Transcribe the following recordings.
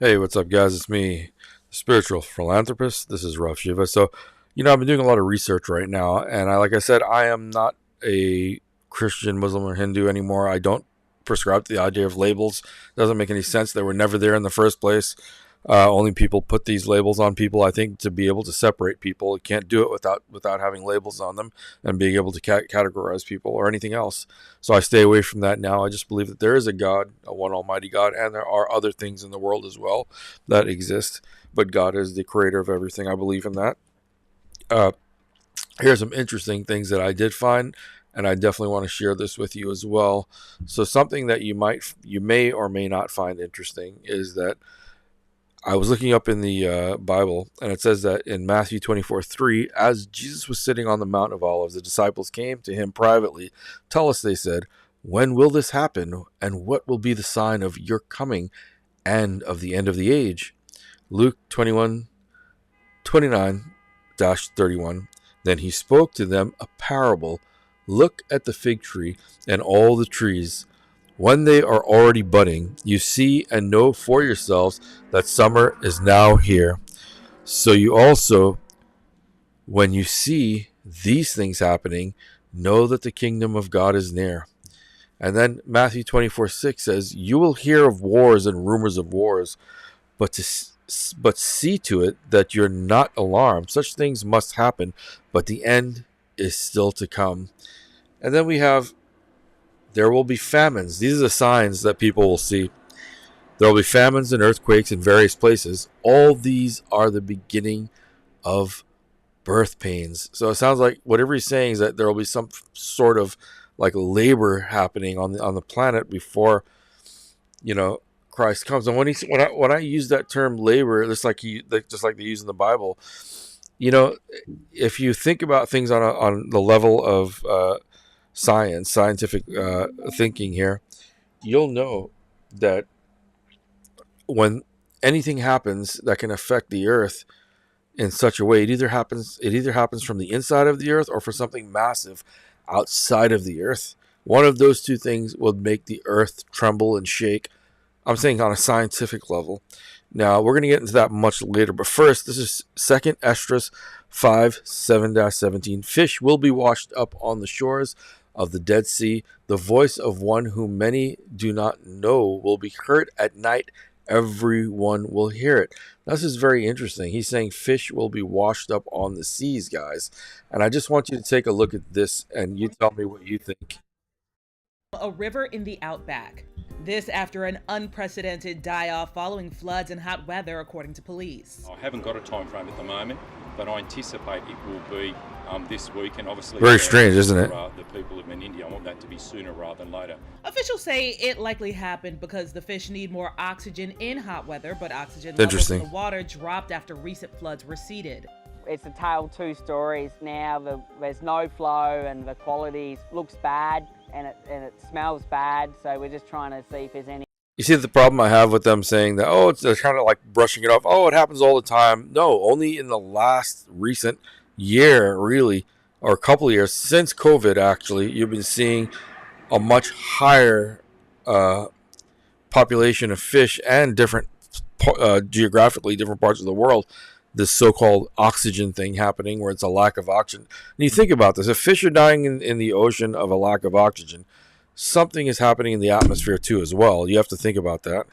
Hey, what's up, guys? It's me, the spiritual philanthropist. This is Shiva. So, I've been doing a lot of research right now, and like I said, I am not a Christian, Muslim, or Hindu anymore. I don't prescribe to the idea of labels. It doesn't make any sense. They were never there in the first place. Only people put these labels on people, I think, to be able to separate people. You can't do it without having labels on them and being able to categorize people or anything else. So I stay away from that now. I just believe that there is a God, a one Almighty God, and there are other things in the world as well that exist. But God is the creator of everything. I believe in that. Uh, Here's some interesting things that I did find, and I definitely want to share this with you as well. So something that you may or may not find interesting is that I was looking up in the Bible, and it says that in Matthew 24:3, as Jesus was sitting on the Mount of Olives, the disciples came to him privately. Tell us, they said, when will this happen, and what will be the sign of your coming and of the end of the age? Luke 21:29-31. Then he spoke to them a parable. Look at the fig tree and all the trees. When they are already budding, you see and know for yourselves that summer is now here. So you also, when you see these things happening, know that the kingdom of God is near. And then Matthew 24:6 says, you will hear of wars and rumors of wars, but see to it that you're not alarmed. Such things must happen, but the end is still to come. And then we have, there will be famines. These are the signs that people will see. There will be famines and earthquakes in various places. All these are the beginning of birth pains. So it sounds like whatever he's saying is that there will be some sort of like labor happening on the planet before, Christ comes. And when I use that term labor, just like they use in the Bible, if you think about things on the level of scientific thinking here, you'll know that when anything happens that can affect the earth in such a way, it either happens from the inside of the earth or for something massive outside of the earth. One of those two things will make the earth tremble and shake. I'm saying on a scientific level. Now, we're going to get into that much later, but first, this is 2 Esdras 5:7-17. Fish will be washed up on the shores of the Dead Sea. The voice of one whom many do not know will be heard at night. Everyone will hear it. Now, this is very interesting. He's saying fish will be washed up on the seas, guys. And I just want you to take a look at this and you tell me what you think. A river in the outback. This after an unprecedented die-off following floods and hot weather, according to police. I haven't got a time frame at the moment, but I anticipate it will be this week, and obviously very strange, isn't it? The people in India, I want that to be sooner rather than later. Officials say it likely happened because the fish need more oxygen in hot weather, but oxygen levels in the water dropped after recent floods receded. It's a tale of two stories now. There's no flow and the quality looks bad and it smells bad, so we're just trying to see if there's any. You see the problem I have with them saying that, they're kind of like brushing it off. Oh, it happens all the time. No, only in the last recent year, really, or a couple of years, since COVID, actually, you've been seeing a much higher population of fish and different, geographically different parts of the world, this so-called oxygen thing happening where it's a lack of oxygen. And you think about this, if fish are dying in the ocean of a lack of oxygen, something is happening in the atmosphere too as well. You have to think about that.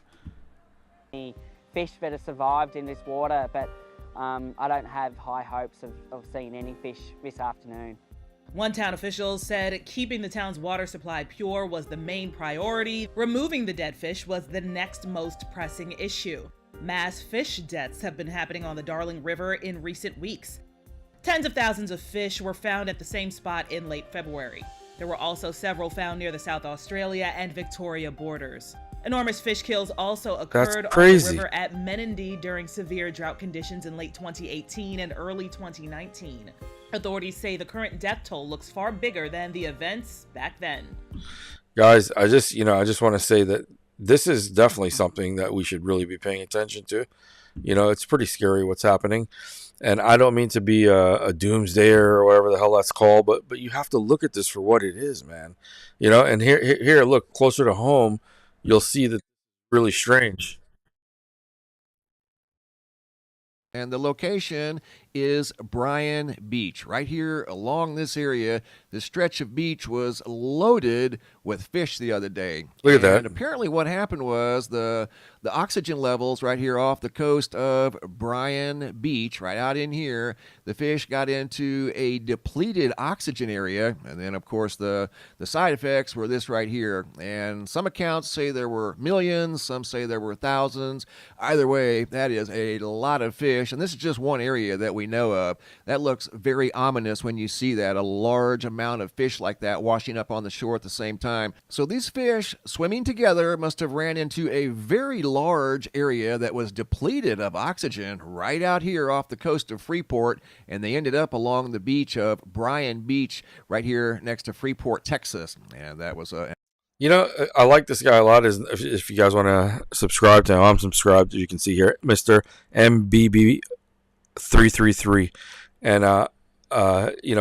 Fish that have survived in this water, but I don't have high hopes of seeing any fish this afternoon. One town official said keeping the town's water supply pure was the main priority. Removing the dead fish was the next most pressing issue. Mass fish deaths have been happening on the Darling River in recent weeks. Tens of thousands of fish were found at the same spot in late February. There were also several found near the South Australia and Victoria borders. Enormous fish kills also occurred on the river at Menindee during severe drought conditions in late 2018 and early 2019. Authorities say the current death toll looks far bigger than the events back then. Guys, I just want to say that this is definitely something that we should really be paying attention to. It's pretty scary what's happening. And I don't mean to be a doomsdayer or whatever the hell that's called, but you have to look at this for what it is, man. And here, look, closer to home, you'll see that it's really strange. And the location is Bryan Beach. Right here along this area, this stretch of beach was loaded with fish the other day. Look at that. And apparently what happened was the oxygen levels right here off the coast of Bryan Beach, right out in here, the fish got into a depleted oxygen area. And then, of course, the side effects were this right here. And some accounts say there were millions, some say there were thousands. Either way, that is a lot of fish. And this is just one area that we know of. That looks very ominous when you see that, a large amount of fish like that washing up on the shore at the same time. So these fish swimming together must have ran into a very large area that was depleted of oxygen right out here off the coast of Freeport, and they ended up along the beach of Bryan Beach right here next to Freeport, Texas. And that was a I like this guy a lot. If you guys want to subscribe to him, I'm subscribed, as you can see here, Mr. MBB333. And,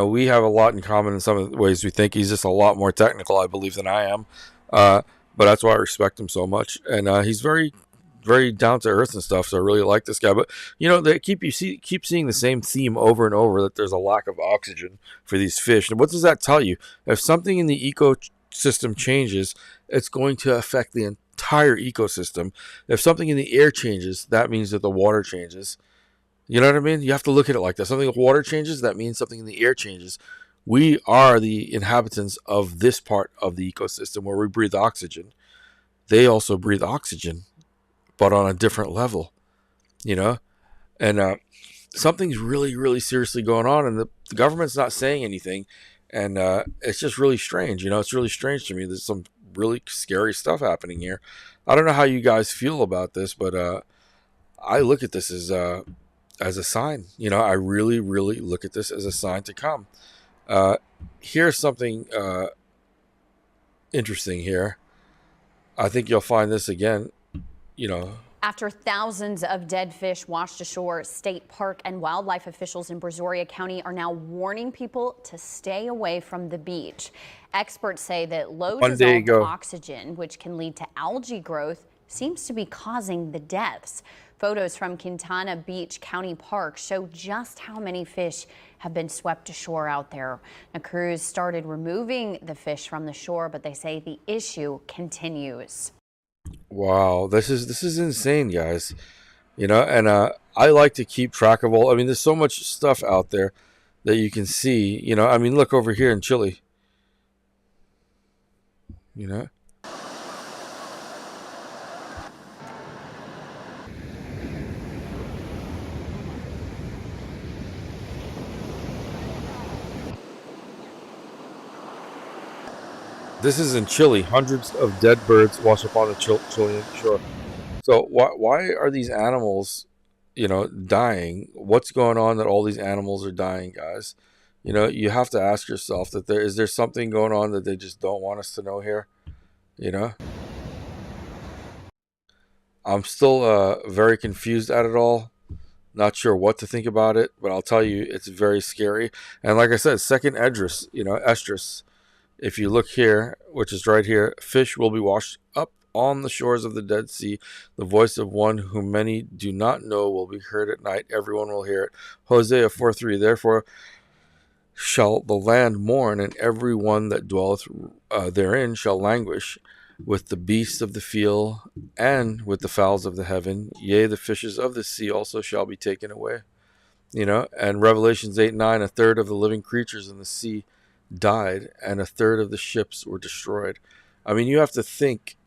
we have a lot in common in some of the ways we think. He's just a lot more technical, I believe, than I am. But that's why I respect him so much. And he's very, very down to earth and stuff. So I really like this guy. But, they keep seeing the same theme over and over, that there's a lack of oxygen for these fish. And what does that tell you? If something in the ecosystem changes, it's going to affect the entire ecosystem. If something in the air changes, that means that the water changes. You know what I mean? You have to look at it like that. Something in the water changes, that means something in the air changes. We are the inhabitants of this part of the ecosystem where we breathe oxygen. They also breathe oxygen, but on a different level, and something's really, really seriously going on, and the government's not saying anything. And it's just really strange. It's really strange to me. There's some really scary stuff happening here. I don't know how you guys feel about this, but I look at this as a sign. I really, really look at this as a sign to come. Here's something interesting here. I think you'll find this again, After thousands of dead fish washed ashore, state park and wildlife officials in Brazoria County are now warning people to stay away from the beach. Experts say that low dissolved oxygen, which can lead to algae growth, seems to be causing the deaths. Photos from Quintana Beach County Park show just how many fish have been swept ashore out there. Now, crews started removing the fish from the shore, but they say the issue continues. Wow, this is insane, guys. And I like to keep track of all. I mean, there's so much stuff out there that you can see. Look over here in Chile. This is in Chile. Hundreds of dead birds wash up on the Chilean shore. So why are these animals, dying? What's going on that all these animals are dying, guys? You have to ask yourself that is there something going on that they just don't want us to know here? I'm still very confused at it all. Not sure what to think about it, but I'll tell you, it's very scary. And like I said, second estrus. If you look here, which is right here, fish will be washed up on the shores of the Dead Sea. The voice of one whom many do not know will be heard at night. Everyone will hear it. Hosea 4:3. Therefore shall the land mourn, and every one that dwelleth therein shall languish, with the beasts of the field and with the fowls of the heaven. Yea, the fishes of the sea also shall be taken away. And Revelations 8:9, a third of the living creatures in the sea died, and a third of the ships were destroyed. I mean, you have to think,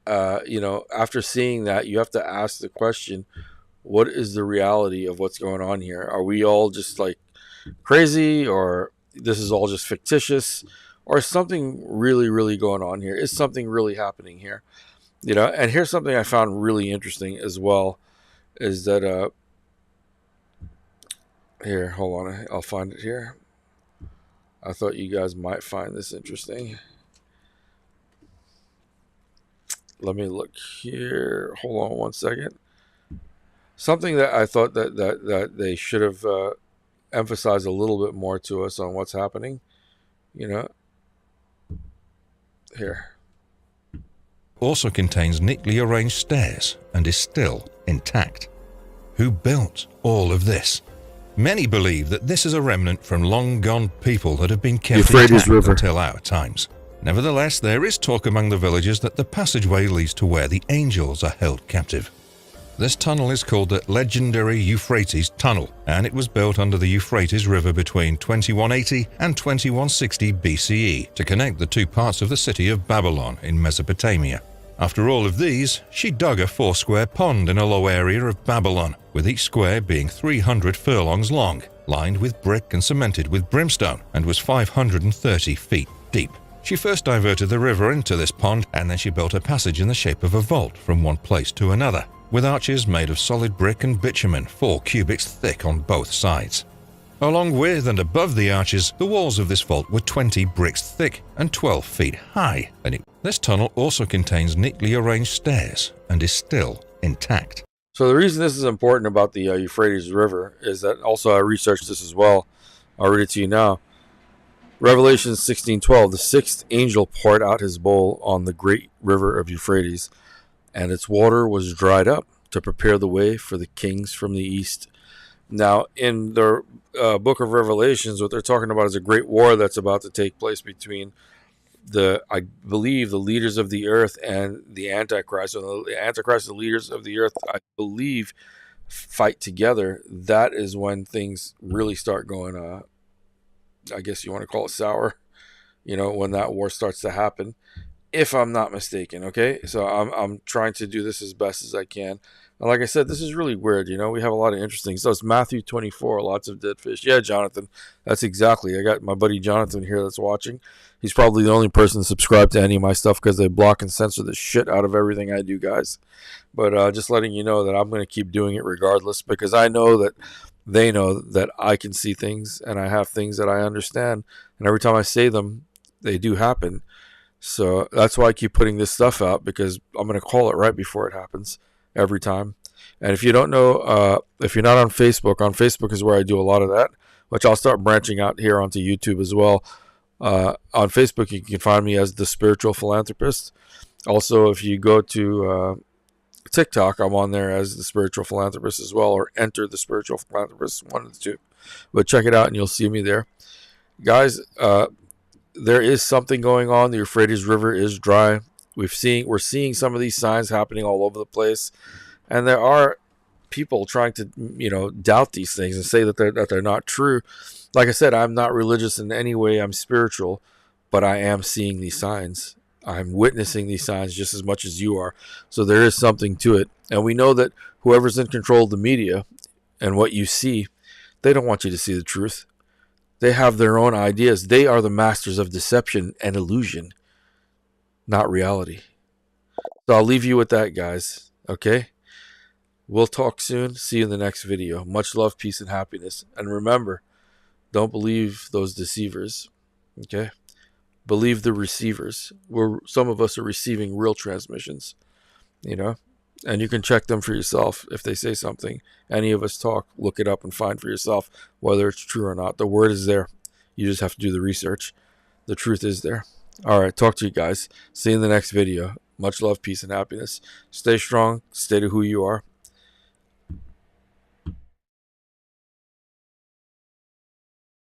after seeing that, you have to ask the question, what is the reality of what's going on here? Are we all just like crazy, or this is all just fictitious, or is something really, really going on here? Is something really happening here? And here's something I found really interesting as well, is that, here, hold on, I'll find it here. I thought you guys might find this interesting. Let me look here. Hold on one second. Something that I thought that they should have emphasized a little bit more to us on what's happening. Here. Also contains neatly arranged stairs and is still intact. Who built all of this. Many believe that this is a remnant from long-gone people that have been kept Euphrates intact River. until our times. Nevertheless, there is talk among the villagers that the passageway leads to where the angels are held captive. This tunnel is called the legendary Euphrates Tunnel, and it was built under the Euphrates River between 2180 and 2160 BCE to connect the two parts of the city of Babylon in Mesopotamia. After all of these, she dug a 4-square pond in a low area of Babylon, with each square being 300 furlongs long, lined with brick and cemented with brimstone, and was 530 feet deep. She first diverted the river into this pond, and then she built a passage in the shape of a vault from one place to another, with arches made of solid brick and bitumen 4 cubits thick on both sides. Along with and above the arches, the walls of this vault were 20 bricks thick and 12 feet high, and this tunnel also contains neatly arranged stairs and is still intact. So the reason this is important about the Euphrates River is that also I researched this as well. I'll read it to you now. Revelation 16:12, the sixth angel poured out his bowl on the great river of Euphrates, and its water was dried up to prepare the way for the kings from the east. Now, in the book of Revelations, what they're talking about is a great war that's about to take place between I believe, the leaders of the earth and the Antichrist. So the Antichrist, the leaders of the earth, I believe, fight together. That is when things really start going, I guess you want to call it sour, when that war starts to happen, if I'm not mistaken. Okay, so I'm trying to do this as best as I can. And like I said, this is really weird. We have a lot of interesting stuff. It's Matthew 24, lots of dead fish. Yeah, Jonathan, that's exactly. I got my buddy Jonathan here that's watching. He's probably the only person subscribed to any of my stuff because they block and censor the shit out of everything I do, guys. But just letting you know that I'm going to keep doing it regardless, because I know that they know that I can see things and I have things that I understand. And every time I say them, they do happen. So that's why I keep putting this stuff out, because I'm going to call it right before it happens every time. And if you don't know, if you're not on Facebook is where I do a lot of that, which I'll start branching out here onto YouTube as well. On Facebook, you can find me as The Spiritual Philanthropist. Also, if you go to TikTok, I'm on there as The Spiritual Philanthropist as well, or enter The Spiritual Philanthropist, one of the two. But check it out and you'll see me there. Guys, there is something going on. The Euphrates River is dry. We're seeing some of these signs happening all over the place. And there are people trying to, doubt these things and say that they're not true. Like I said, I'm not religious in any way. I'm spiritual, but I am seeing these signs. I'm witnessing these signs just as much as you are. So there is something to it. And we know that whoever's in control of the media and what you see, they don't want you to see the truth. They have their own ideas. They are the masters of deception and illusion, not reality. So I'll leave you with that, guys. Okay? We'll talk soon. See you in the next video. Much love, peace, and happiness. And remember, don't believe those deceivers. Okay? Believe the receivers. Some of us are receiving real transmissions. And you can check them for yourself. If they say something, any of us talk, look it up and find for yourself whether it's true or not. The word is there. You just have to do the research. The truth is there. All right, talk to you guys. See you in the next video. Much love, peace, and happiness. Stay strong. Stay to who you are.